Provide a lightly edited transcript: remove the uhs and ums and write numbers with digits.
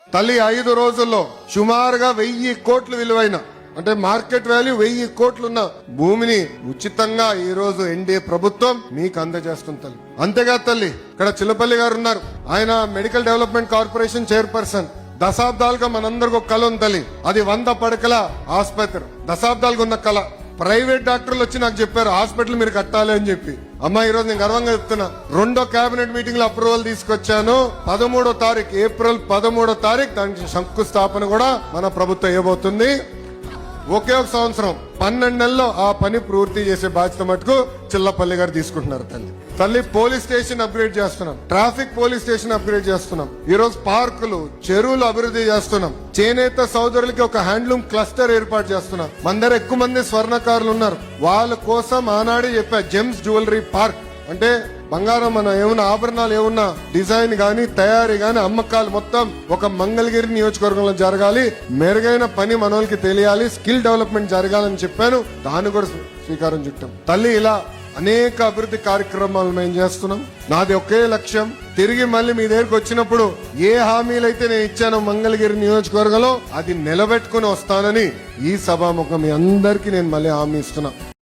తల్లి 5 రోజుల్లో సుమారుగా 1000 కోట్లు విలువైన అంటే మార్కెట్ వాల్యూ 1000 కోట్లున్న భూమిని ఉచితంగా ఈ రోజు ఎన్డీఏ ప్రభుత్వం మీకు అందజేస్తుంది తల్లి. అంతేకాదు తల్లి, ఇక్కడ చిల్లపల్లి గారు ఉన్నారు, ఆయన మెడికల్ డెవలప్మెంట్ కార్పొరేషన్ చైర్పర్సన్. దశాబ్దాలుగా మనందరికి ఒక కళ ఉంది తల్లి, అది 100 పడకల ఆసుపత్రి. దశాబ్దాలుగా ఉన్న కళ. ప్రైవేట్ డాక్టర్లు వచ్చి నాకు చెప్పారు హాస్పిటల్ మీరు కట్టాలి అని చెప్పి. అమ్మా ఈ రోజు నేను గర్వంగా చెప్తున్నా, 2వ కేబినెట్ మీటింగ్ లో అప్రూవల్ తీసుకొచ్చాను. 13వ తారీఖు ఏప్రిల్ 13వ తారీఖు దానికి శంకుస్థాపన కూడా మన ప్రభుత్వం ఇవ్వబోతుంది. ఒకే ఒక సంవత్సరం 12 నెలల్లో ఆ పని పూర్తి చేసే బాధ్యత మటుకు చిల్లపల్లి గారు తీసుకుంటున్నారు తల్లి. పోలీస్ స్టేషన్ అప్గ్రేడ్ చేస్తున్నాం, ట్రాఫిక్ పోలీస్ స్టేషన్ అప్గ్రేడ్ చేస్తున్నాం. ఈ రోజు పార్కులు, చెరువులు అభివృద్ధి చేస్తున్నాం. చేనేత సోదరులకి ఒక హ్యాండ్లూమ్ క్లస్టర్ ఏర్పాటు చేస్తున్నాం. మన దగ్గర ఎక్కువ మంది స్వర్ణకారులు ఉన్నారు, వాళ్ళ కోసం ఆనాడే చెప్పా జెమ్స్ జ్యువెలరీ పార్క్. అంటే బంగారం మన ఏమన్నా ఆభరణాలు ఏమన్నా డిజైన్ గాని తయారీ గాని అమ్మకాలు మొత్తం ఒక మంగళగిరి నియోజకవర్గంలో జరగాలి. మెరుగైన పని మనోళ్ళకి తెలియాలి, స్కిల్ డెవలప్మెంట్ జరగాలని చెప్పాను. దాన్ని కూడా శ్రీకారం చుట్టాం తల్లి. ఇలా అనేక అభివృద్ధి కార్యక్రమాలు మేము చేస్తున్నాం. నాది ఒకే లక్ష్యం, తిరిగి మళ్ళీ మీ దగ్గరికి వచ్చినప్పుడు ఏ హామీలైతే నేను ఇచ్చానో మంగళగిరి నియోజకవర్గంలో అది నిలబెట్టుకుని వస్తానని ఈ సభాముఖం మీ అందరికీ నేను మళ్ళీ హామీ ఇస్తున్నా.